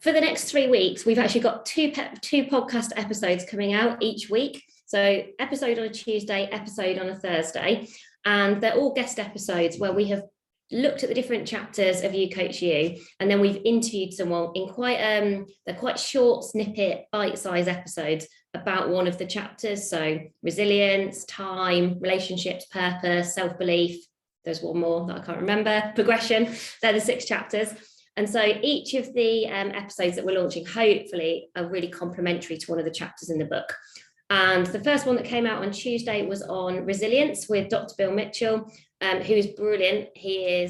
for the next 3 weeks, we've actually got two podcast episodes coming out each week. So episode on a Tuesday, episode on a Thursday, and they're all guest episodes where we have looked at the different chapters of You Coach You, and then we've interviewed someone in they're quite short, snippet, bite-sized episodes about one of the chapters. So resilience, time, relationships, purpose, self-belief. There's one more that I can't remember. Progression. They're the 6 chapters. And so each of the episodes that we're launching, hopefully, are really complementary to one of the chapters in the book. And the first one that came out on Tuesday was on resilience with Dr. Bill Mitchell, who is brilliant. He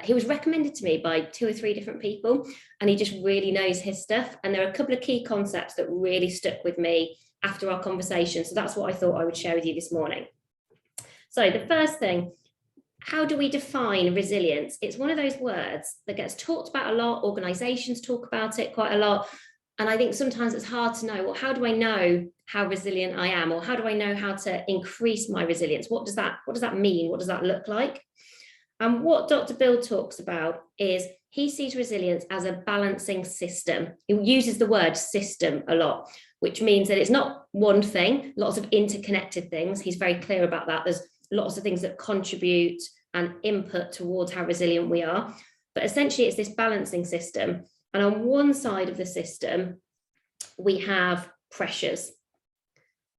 was recommended to me by 2 or 3 different people, and he just really knows his stuff. And there are a couple of key concepts that really stuck with me after our conversation. So that's what I thought I would share with you this morning. So the first thing, how do we define resilience? It's one of those words that gets talked about a lot. Organizations talk about it quite a lot. And I think sometimes it's hard to know, well, how do I know how resilient I am? Or how do I know how to increase my resilience? What does that mean? What does that look like? And what Dr. Bill talks about is he sees resilience as a balancing system. He uses the word system a lot, which means that it's not one thing, lots of interconnected things. He's very clear about that. There's lots of things that contribute and input towards how resilient we are. But essentially, it's this balancing system. And on one side of the system, we have pressures.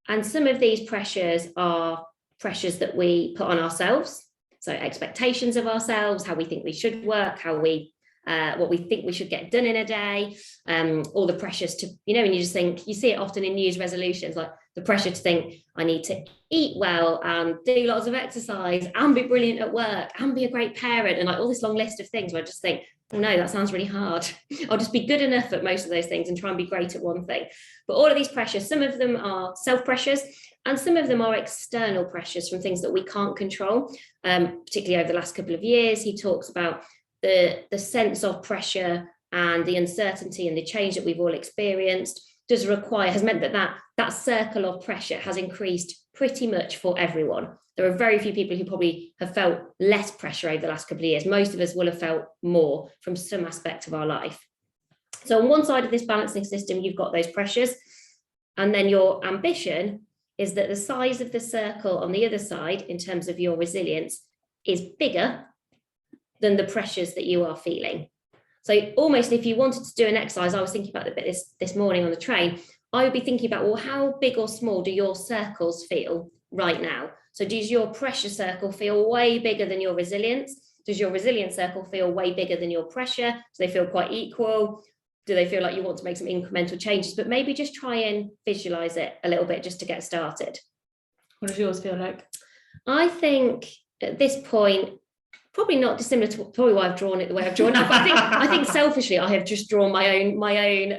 And some of these pressures are pressures that we put on ourselves. So expectations of ourselves, how we think we should work, what we think we should get done in a day, all the pressures to, and you just think, you see it often in New Year's resolutions, like the pressure to think, I need to eat well and do lots of exercise and be brilliant at work and be a great parent, and like all this long list of things where I just think, oh no, that sounds really hard. I'll just be good enough at most of those things and try and be great at one thing. But all of these pressures, some of them are self-pressures and some of them are external pressures from things that we can't control. Particularly over the last couple of years, he talks about the sense of pressure and the uncertainty and the change that we've all experienced has meant that circle of pressure has increased pretty much for everyone. There are very few people who probably have felt less pressure over the last couple of years. Most of us will have felt more from some aspect of our life. So on one side of this balancing system, you've got those pressures, and then your ambition is that the size of the circle on the other side, in terms of your resilience, is bigger than the pressures that you are feeling. So almost if you wanted to do an exercise, I was thinking about this morning on the train, I would be thinking about, well, how big or small do your circles feel right now? So does your pressure circle feel way bigger than your resilience? Does your resilience circle feel way bigger than your pressure? Do they feel quite equal? Do they feel like you want to make some incremental changes? But maybe just try and visualize it a little bit just to get started. What does yours feel like? I think at this point, probably not dissimilar to probably why I've drawn it the way I've drawn it. But I think selfishly, I have just drawn my own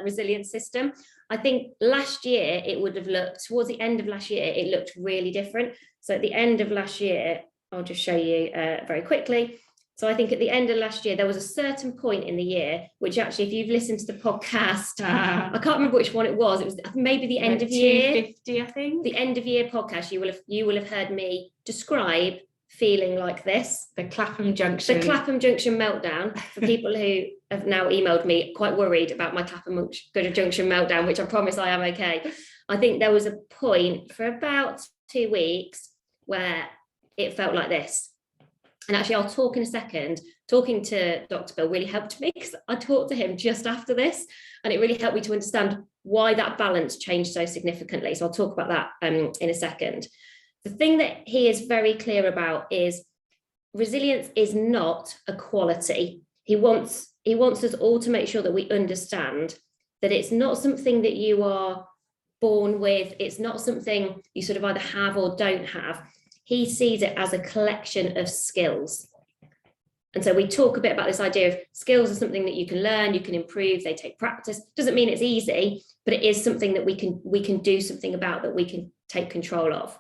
resilience system. I think last year it would have looked, towards the end of last year, it looked really different. So at the end of last year, I'll just show you very quickly. So I think at the end of last year, there was a certain point in the year, which actually, if you've listened to the podcast, I can't remember which one it was. It was maybe the end of year. 250, I think. The end of year podcast, you will have heard me describe feeling like this. The Clapham Junction meltdown, for people who have now emailed me quite worried about my Clapham Junction meltdown, which I promise I am okay. I think there was a point for about 2 weeks where it felt like this. And actually, I'll talk in a second. Talking to Dr. Bill really helped me because I talked to him just after this, and it really helped me to understand why that balance changed so significantly. So I'll talk about that in a second. The thing that he is very clear about is resilience is not a quality. He wants us all to make sure that we understand that it's not something that you are born with. It's not something you sort of either have or don't have. He sees it as a collection of skills. And so we talk a bit about this idea of skills are something that you can learn, you can improve, they take practice. Doesn't mean it's easy, but it is something that we can do something about, that we can take control of.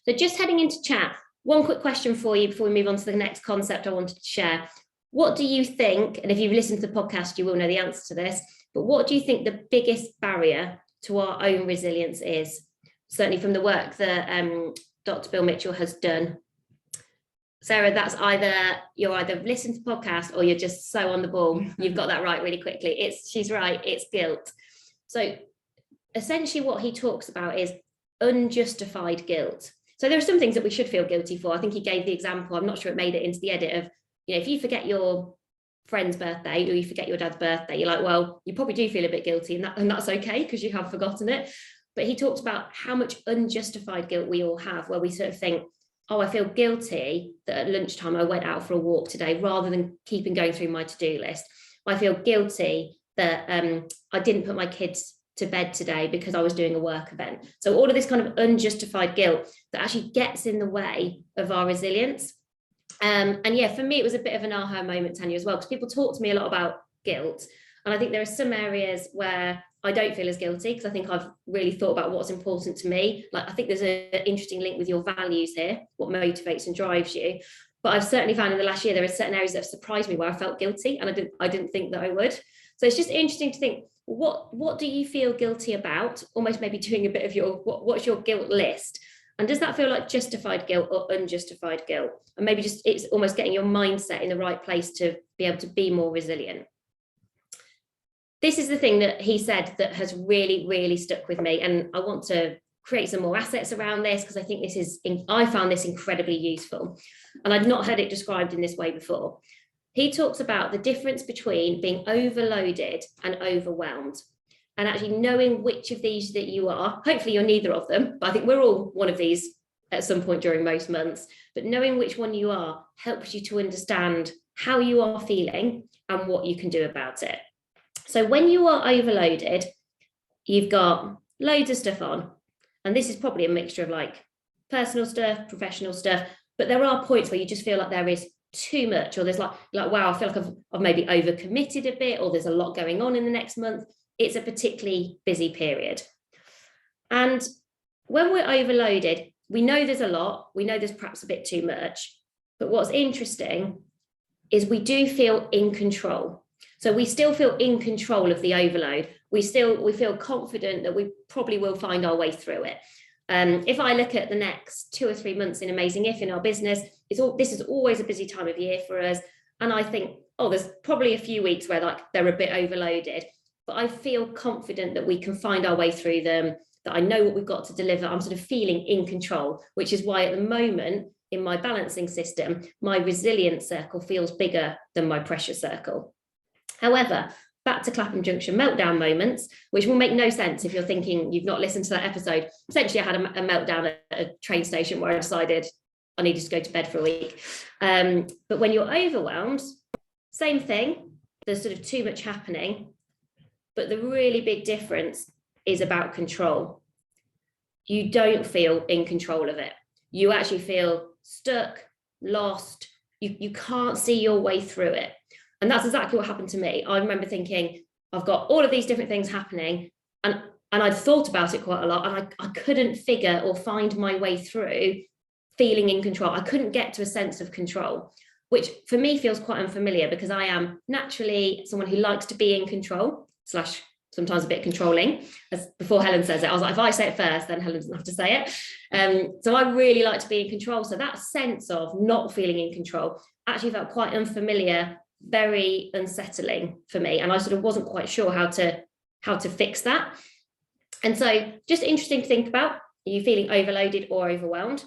So just heading into chat, one quick question for you before we move on to the next concept I wanted to share. What do you think, and if you've listened to the podcast, you will know the answer to this, but what do you think the biggest barrier to our own resilience is? Certainly from the work that Dr. Bill Mitchell has done. Sarah, that's you're either listening to the podcast or you're just so on the ball. You've got that right really quickly. She's right, it's guilt. So essentially what he talks about is unjustified guilt. So there are some things that we should feel guilty for. I think he gave the example, I'm not sure it made it into the edit, of, if you forget your friend's birthday or you forget your dad's birthday, you're like, well, you probably do feel a bit guilty, and that's okay because you have forgotten it. But he talks about how much unjustified guilt we all have, where we sort of think, oh, I feel guilty that at lunchtime I went out for a walk today rather than keeping going through my to-do list. I feel guilty that I didn't put my kids to bed today because I was doing a work event. So all of this kind of unjustified guilt that actually gets in the way of our resilience. And yeah, for me, it was a bit of an aha moment, Tanya, as well, because people talk to me a lot about guilt. And I think there are some areas where I don't feel as guilty because I think I've really thought about what's important to me. Like, I think there's an interesting link with your values here, what motivates and drives you. But I've certainly found in the last year, there are certain areas that have surprised me where I felt guilty and I didn't think that I would. So it's just interesting to think, what do you feel guilty about? Almost maybe doing a bit of what's your guilt list? And does that feel like justified guilt or unjustified guilt? And maybe just it's almost getting your mindset in the right place to be able to be more resilient. This is the thing that he said that has really, really stuck with me. And I want to create some more assets around this because I think I found this incredibly useful. And I'd not heard it described in this way before. He talks about the difference between being overloaded and overwhelmed, and actually knowing which of these that you are. Hopefully you're neither of them, but I think we're all one of these at some point during most months. But knowing which one you are helps you to understand how you are feeling and what you can do about it. So when you are overloaded, you've got loads of stuff on. And this is probably a mixture of like personal stuff, professional stuff, but there are points where you just feel like there is too much, or there's like wow, I feel like I've maybe overcommitted a bit, or there's a lot going on in the next month. It's a particularly busy period. And when we're overloaded, we know there's a lot, we know there's perhaps a bit too much, but what's interesting is we do feel in control. So we still feel in control of the overload. We feel confident that we probably will find our way through it. If I look at the next 2 or 3 months in Amazing If in our business, this is always a busy time of year for us. And I think, there's probably a few weeks where like they're a bit overloaded, but I feel confident that we can find our way through them, that I know what we've got to deliver. I'm sort of feeling in control, which is why at the moment in my balancing system, my resilience circle feels bigger than my pressure circle. However, back to Clapham Junction meltdown moments, which will make no sense if you're thinking you've not listened to that episode. Essentially, I had a meltdown at a train station where I decided I needed to go to bed for a week. But when you're overwhelmed, same thing, there's sort of too much happening. But the really big difference is about control. You don't feel in control of it. You actually feel stuck, lost. You can't see your way through it. And that's exactly what happened to me. I remember thinking, I've got all of these different things happening, and I'd thought about it quite a lot, and I couldn't figure or find my way through feeling in control. I couldn't get to a sense of control, which for me feels quite unfamiliar because I am naturally someone who likes to be in control / sometimes a bit controlling. As before Helen says it, I was like, if I say it first, then Helen doesn't have to say it. So I really like to be in control. So that sense of not feeling in control actually felt quite unfamiliar, very unsettling for me. And I sort of wasn't quite sure how to fix that. And so just interesting to think about, are you feeling overloaded or overwhelmed?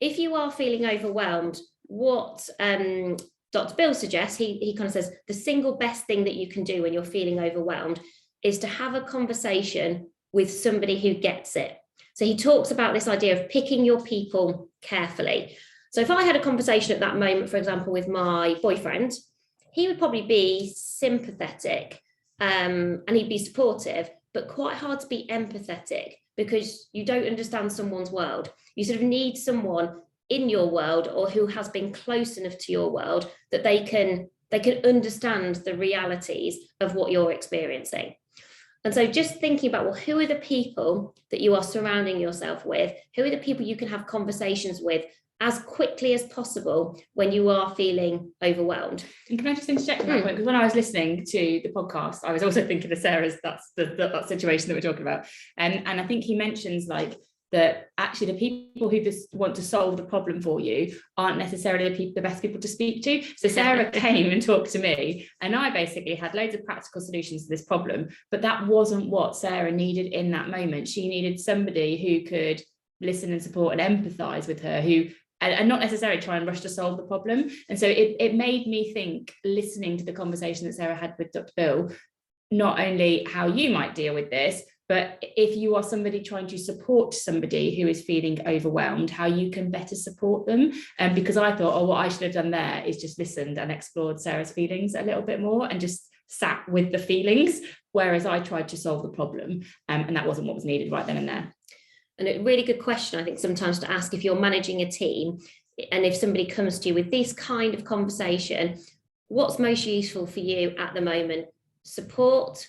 If you are feeling overwhelmed, what Dr. Bill suggests, he kind of says, the single best thing that you can do when you're feeling overwhelmed is to have a conversation with somebody who gets it. So he talks about this idea of picking your people carefully. So if I had a conversation at that moment, for example, with my boyfriend, he would probably be sympathetic and he'd be supportive, but quite hard to be empathetic because you don't understand someone's world. You sort of need someone in your world or who has been close enough to your world that they can understand the realities of what you're experiencing. And so just thinking about, well, who are the people that you are surrounding yourself with? Who are the people you can have conversations with as quickly as possible when you are feeling overwhelmed? And can I just interject on that point? Because when I was listening to the podcast, I was also thinking of Sarah's, that's that situation that we're talking about. And I think he mentions like that actually the people who just want to solve the problem for you aren't necessarily the best people to speak to. So Sarah came and talked to me, and I basically had loads of practical solutions to this problem, but that wasn't what Sarah needed in that moment. She needed somebody who could listen and support and empathize with her, and not necessarily try and rush to solve the problem. And so it made me think, listening to the conversation that Sarah had with Dr. Bill, not only how you might deal with this, but if you are somebody trying to support somebody who is feeling overwhelmed, how you can better support them. And because I thought, what I should have done there is just listened and explored Sarah's feelings a little bit more and just sat with the feelings, whereas I tried to solve the problem, and that wasn't what was needed right then and there. And a really good question, I think, sometimes to ask if you're managing a team, and if somebody comes to you with this kind of conversation, what's most useful for you at the moment? Support,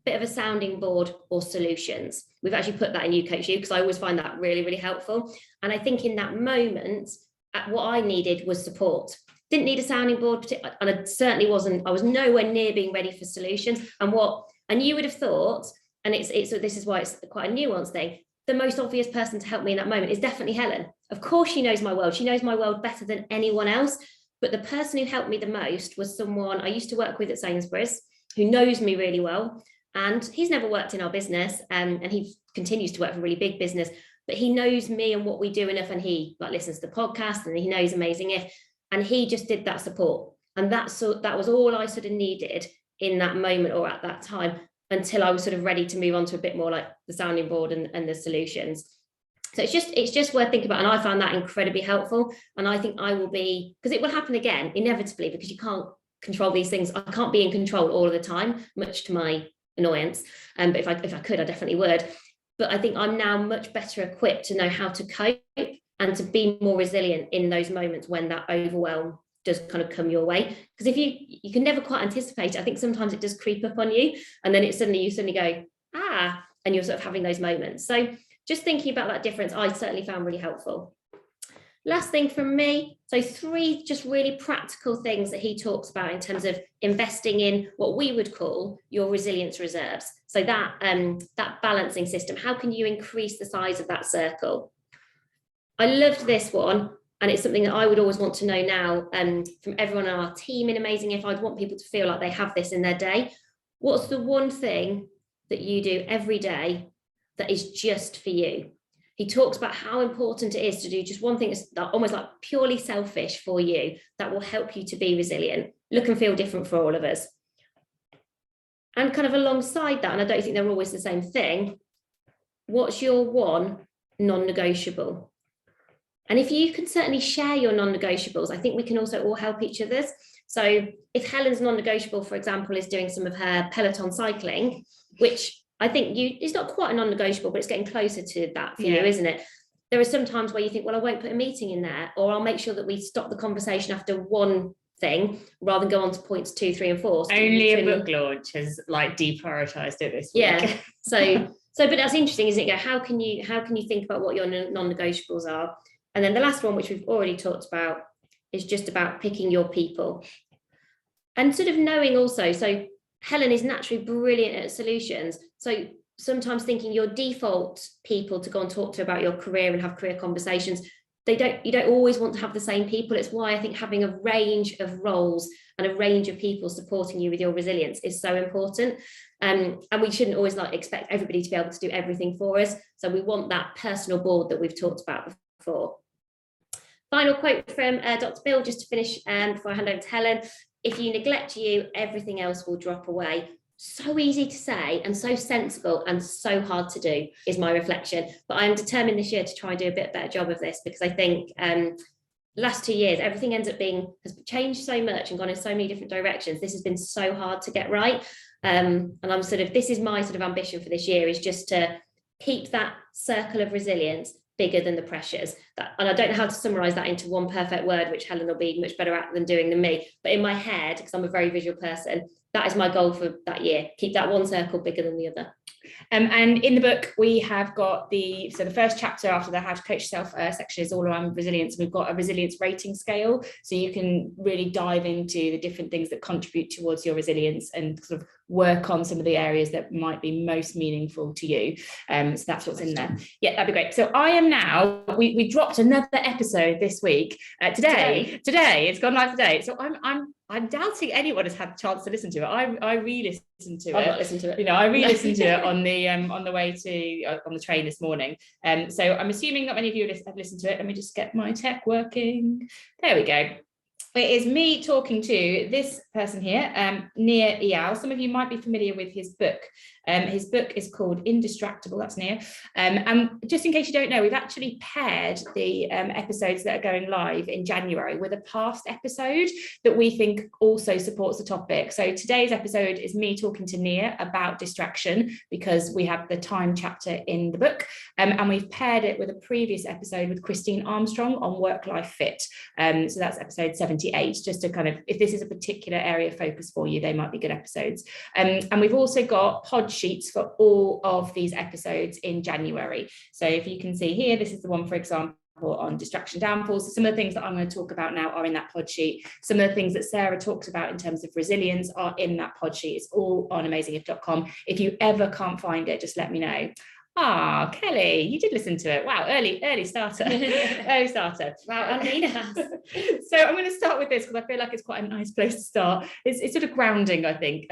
bit of a sounding board, or solutions? We've actually put that in You Coach You, because I always find that really, really helpful. And I think in that moment, what I needed was support. Didn't need a sounding board, and I certainly I was nowhere near being ready for solutions. And you would have thought, and this is why it's quite a nuanced thing, the most obvious person to help me in that moment is definitely Helen. Of course, she knows my world. She knows my world better than anyone else. But the person who helped me the most was someone I used to work with at Sainsbury's, who knows me really well. And he's never worked in our business, and he continues to work for a really big business, but he knows me and what we do enough, and he listens to the podcast, and he knows Amazing If, and he just did that support. And that was all I sort of needed in that moment, or at that time, until I was sort of ready to move on to a bit more like the sounding board and the solutions. So it's just worth thinking about. And I found that incredibly helpful. And I think I will be, because it will happen again, inevitably, because you can't control these things. I can't be in control all of the time, much to my annoyance. But if I could, I definitely would. But I think I'm now much better equipped to know how to cope and to be more resilient in those moments when that overwhelm does kind of come your way. Because if you can never quite anticipate it, I think sometimes it does creep up on you, and then you suddenly go, and you're sort of having those moments. So just thinking about that difference, I certainly found really helpful. Last thing from me, so 3 just really practical things that he talks about in terms of investing in what we would call your resilience reserves. So that balancing system, how can you increase the size of that circle? I loved this one, and it's something that I would always want to know now from everyone on our team in Amazing If. I'd want people to feel like they have this in their day. What's the one thing that you do every day that is just for you? He talks about how important it is to do just one thing that's almost like purely selfish for you, that will help you to be resilient, look and feel different for all of us. And kind of alongside that, and I don't think they're always the same thing, what's your one non-negotiable? And if you can certainly share your non-negotiables, I think we can also all help each other's. So if Helen's non-negotiable, for example, is doing some of her Peloton cycling, which I think it's not quite a non-negotiable, but it's getting closer to that for you, isn't it? There are some times where you think, well, I won't put a meeting in there, or I'll make sure that we stop the conversation after one thing rather than go on to points 2, 3, and 4. Only a book launch has deprioritized it this week. Yeah. But that's interesting, isn't it? How can you think about what your non-negotiables are? And then the last one, which we've already talked about, is just about picking your people. And sort of knowing also, so Helen is naturally brilliant at solutions. So sometimes thinking your default people to go and talk to about your career and have career conversations, you don't always want to have the same people. It's why I think having a range of roles and a range of people supporting you with your resilience is so important. And we shouldn't always expect everybody to be able to do everything for us. So we want that personal board that we've talked about before. Final quote from Dr. Bill, just to finish before I hand over to Helen. If you neglect you, everything else will drop away. So easy to say and so sensible and so hard to do is my reflection. But I am determined this year to try and do a bit better job of this, because I think last 2 years, everything has changed so much and gone in so many different directions. This has been so hard to get right. And I'm this is my sort of ambition for this year, is just to keep that circle of resilience bigger than the pressures. And I don't know how to summarize that into one perfect word, which Helen will be much better at than me. But in my head, because I'm a very visual person, that is my goal for that year. Keep that one circle bigger than the other. And in the book, we have got the first chapter after the How to Coach Yourself section is all around resilience. We've got a resilience rating scale, so you can really dive into the different things that contribute towards your resilience and sort of work on some of the areas that might be most meaningful to you. So that's what's in there. Yeah, that'd be great. So I am now, we dropped another episode this week. Today, it's gone live today. So I'm doubting anyone has had a chance to listen to it. I re-listened to it. I've not listened to it. I re-listened to it on the way to on the train this morning. So I'm assuming not many of you have listened to it. Let me just get my tech working. There we go. It is me talking to this person here, Nir Eyal. Some of you might be familiar with his book. His book is called Indistractable. That's Nir. And just in case you don't know, we've actually paired the episodes that are going live in January with a past episode that we think also supports the topic. So today's episode is me talking to Nir about distraction, because we have the time chapter in the book. And we've paired it with a previous episode with Christine Armstrong on work-life fit. So that's episode 78, just to kind of, if this is a particular area of focus for you, they might be good episodes. And we've also got pod sheets for all of these episodes in January. So if you can see here, this is the one, for example, on distraction downfalls. So some of the things that I'm going to talk about now are in that pod sheet. Some of the things that Sarah talked about in terms of resilience are in that pod sheet. It's all on amazingif.com. If you ever can't find it, just let me know. Kelly, you did listen to it. Wow, early starter. Early starter. Wow, Alina has. So I'm going to start with this because I feel like it's quite a nice place to start. It's sort of grounding, I think.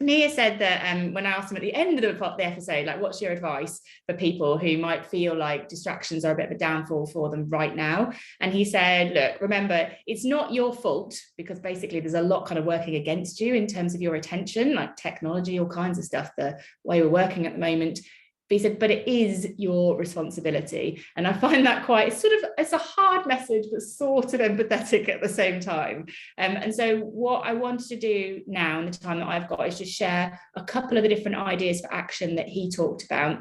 Nia said that when I asked him at the end of the episode, like, what's your advice for people who might feel like distractions are a bit of a downfall for them right now? And he said, look, remember, it's not your fault, because basically there's a lot kind of working against you in terms of your attention, like technology, all kinds of stuff, the way we're working at the moment. But he said, but it is your responsibility. And I find that it's a hard message, but sort of empathetic at the same time. And so what I wanted to do now in the time that I've got is just share a couple of the different ideas for action that he talked about,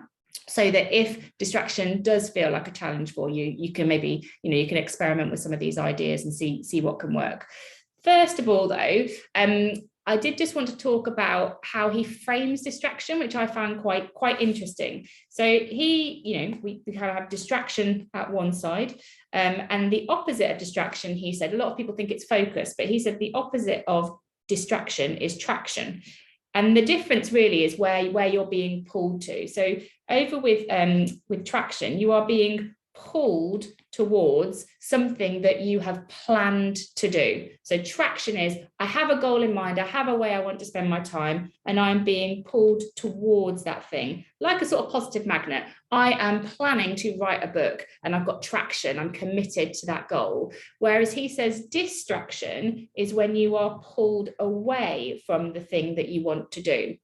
so that if distraction does feel like a challenge for you, you can maybe, you can experiment with some of these ideas and see what can work. First of all, though, I did just want to talk about how he frames distraction, which I found quite interesting. So we kind of have distraction at one side, and the opposite of distraction, he said, a lot of people think it's focus, but he said the opposite of distraction is traction. And the difference really is where you're being pulled to. So over with traction, you are being pulled towards something that you have planned to do. So traction is, I have a goal in mind, I have a way I want to spend my time, and I'm being pulled towards that thing, like a sort of positive magnet. I am planning to write a book and I've got traction, I'm committed to that goal. Whereas he says distraction is when you are pulled away from the thing that you want to do.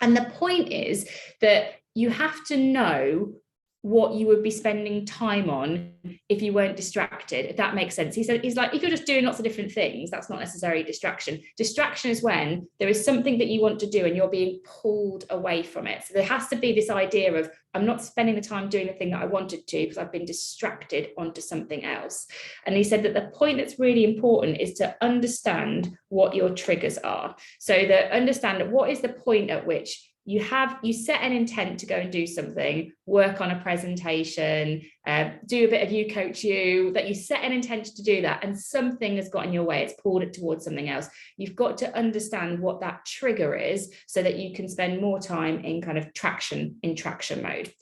And the point is that you have to know what you would be spending time on if you weren't distracted, if that makes sense. He said, he's like, if you're just doing lots of different things, that's not necessarily distraction. Distraction is when there is something that you want to do and you're being pulled away from it. So there has to be this idea of, I'm not spending the time doing the thing that I wanted to because I've been distracted onto something else. And he said that the point that's really important is to understand what your triggers are. So that understand what is the point at which you set an intent to go and do something, work on a presentation, do a bit of You Coach You, that you set an intention to do that, and something has got in your way, it's pulled it towards something else. You've got to understand what that trigger is so that you can spend more time in kind of traction mode.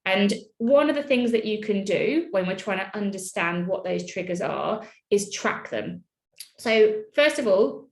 And one of the things that you can do when we're trying to understand what those triggers are is track them. So first of all,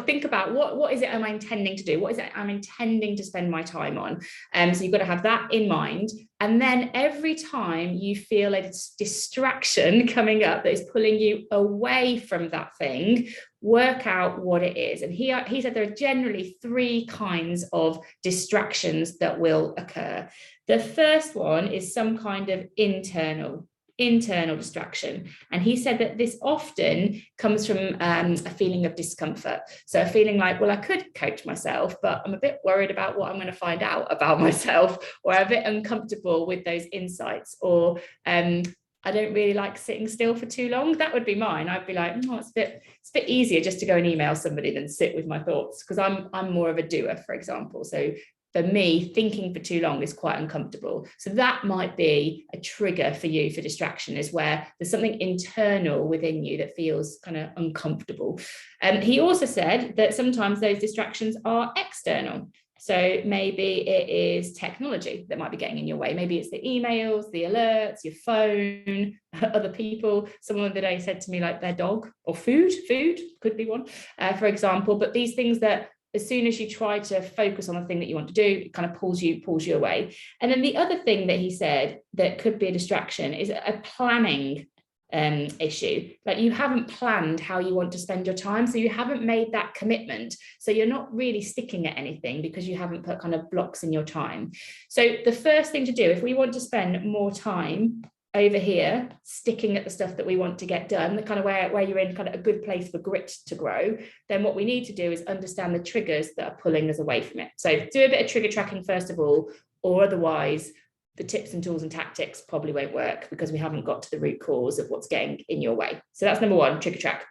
think about what is it am I intending to do? What is it I'm intending to spend my time on? So you've got to have that in mind. And then every time you feel a distraction coming up that is pulling you away from that thing, work out what it is. And he said there are generally 3 kinds of distractions that will occur. The first one is some kind of internal distraction. And he said that this often comes from a feeling of discomfort. So a feeling like, well, I could coach myself, but I'm a bit worried about what I'm going to find out about myself, or I'm a bit uncomfortable with those insights, or I don't really like sitting still for too long. That would be mine. I'd be like, it's a bit easier just to go and email somebody than sit with my thoughts, because I'm more of a doer, for example. So for me, thinking for too long is quite uncomfortable. So that might be a trigger for you for distraction, is where there's something internal within you that feels kind of uncomfortable. He also said that sometimes those distractions are external. So maybe it is technology that might be getting in your way. Maybe it's the emails, the alerts, your phone, other people. Someone the other day said to me, like, their dog, or food could be one, for example. But these things that as soon as you try to focus on the thing that you want to do, it kind of pulls you away. And then the other thing that he said that could be a distraction is a planning issue. Like, you haven't planned how you want to spend your time, so you haven't made that commitment, so you're not really sticking at anything because you haven't put kind of blocks in your time. So the first thing to do, if we want to spend more time over here sticking at the stuff that we want to get done, the kind of where you're in kind of a good place for grit to grow, then what we need to do is understand the triggers that are pulling us away from it. So do a bit of trigger tracking first of all, or otherwise the tips and tools and tactics probably won't work because we haven't got to the root cause of what's getting in your way. So that's number one, trigger track.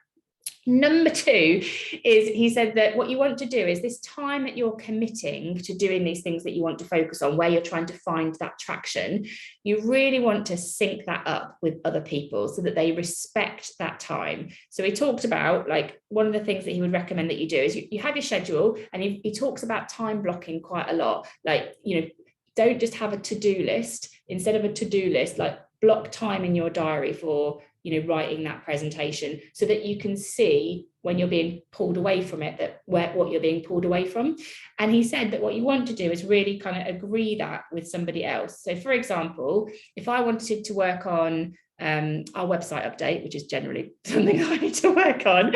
Number two is, he said that what you want to do is this time that you're committing to doing these things that you want to focus on, where you're trying to find that traction, you really want to sync that up with other people so that they respect that time. So he talked about, like, one of the things that he would recommend that you do is you have your schedule, and he talks about time blocking quite a lot. Like, you know, don't just have a to-do list. Instead of a to-do list, like, block time in your diary for, you know, writing that presentation, so that you can see when you're being pulled away from it, that what you're being pulled away from. And he said that what you want to do is really kind of agree that with somebody else. So for example, if I wanted to work on our website update, which is generally something I need to work on,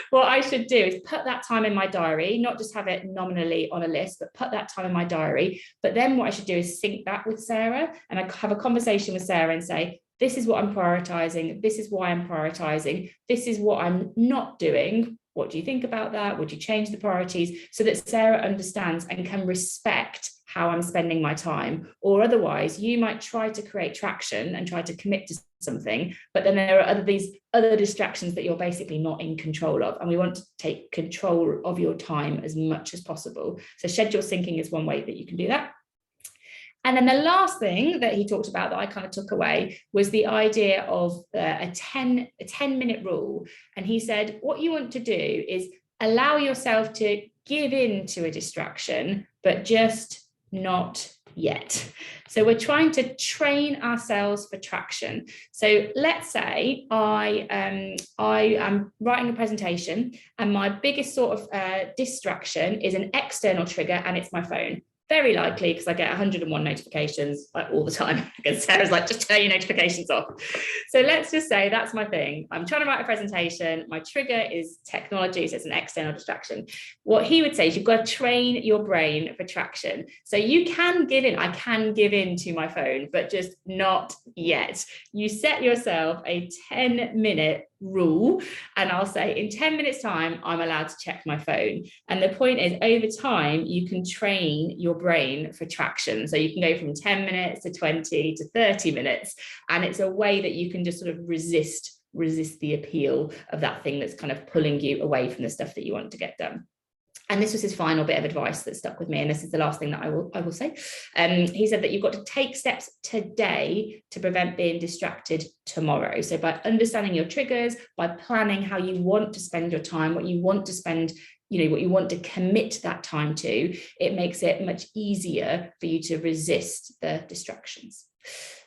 what I should do is put that time in my diary, not just have it nominally on a list, but put that time in my diary. But then what I should do is sync that with Sarah, and I have a conversation with Sarah and say, this is what I'm prioritizing, this is why I'm prioritizing, this is what I'm not doing. What do you think about that? Would you change the priorities? So that Sarah understands and can respect how I'm spending my time. Or otherwise, you might try to create traction and try to commit to something, but then there are these other distractions that you're basically not in control of. And we want to take control of your time as much as possible. So schedule syncing is one way that you can do that. And then the last thing that he talked about that I kind of took away was the idea of a 10-minute rule. And he said, what you want to do is allow yourself to give in to a distraction, but just not yet. So we're trying to train ourselves for traction. So let's say I am writing a presentation, and my biggest sort of distraction is an external trigger, and it's my phone. Very likely, because I get 101 notifications like all the time, because Sarah's like, just turn your notifications off. So let's just say that's my thing. I'm trying to write a presentation. My trigger is technology, so it's an external distraction. What he would say is you've got to train your brain for traction. So you can give in. I can give in to my phone, but just not yet. You set yourself a 10-minute rule, and I'll say in 10 minutes time I'm allowed to check my phone. And the point is, over time you can train your brain for traction, so you can go from 10 minutes to 20 to 30 minutes, and it's a way that you can just sort of resist the appeal of that thing that's kind of pulling you away from the stuff that you want to get done. And this was his final bit of advice that stuck with me, and this is the last thing that I will say. He said that you've got to take steps today to prevent being distracted tomorrow. So by understanding your triggers, by planning how you want to spend your time, what you want to spend, what you want to commit that time to, it makes it much easier for you to resist the distractions.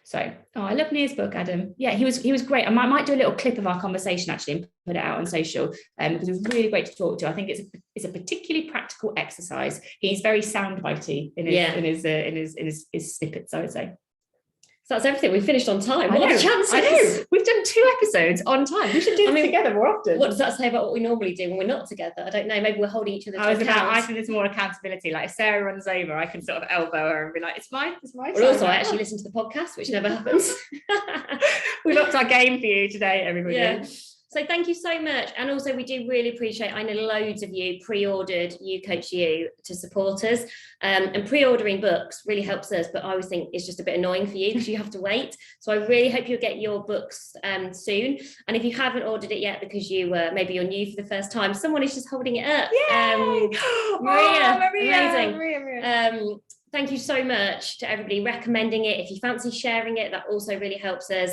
So, I love Nia's book, Adam. Yeah, he was great. I might do a little clip of our conversation actually and put it out on social, because it was really great to talk to. I think it's a particularly practical exercise. He's very soundbitey in his snippets, I would say. So that's everything. We finished on time. What are the chances? I know. We've done 2 episodes on time. We should do this together more often. What does that say about what we normally do when we're not together? I don't know. Maybe we're holding each other to account. I think there's more accountability. Like if Sarah runs over, I can sort of elbow her and be like, it's my time. Well, also, I actually listen to the podcast, which never happens. We've upped our game for you today, everybody. Yeah. So thank you so much. And also we do really appreciate, I know loads of you pre-ordered You Coach You to support us, and pre-ordering books really helps us, but I always think it's just a bit annoying for you because you have to wait. So I really hope you'll get your books soon. And if you haven't ordered it yet because maybe you're new for the first time, someone is just holding it up. Maria, amazing. Maria. Thank you so much to everybody recommending it. If you fancy sharing it, that also really helps us.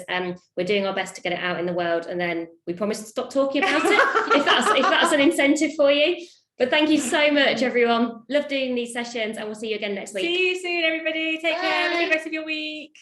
We're doing our best to get it out in the world, and then we promise to stop talking about it if that's an incentive for you. But thank you so much, everyone. Love doing these sessions, and we'll see you again next week. See you soon, everybody. Take care. Have a good rest of your week.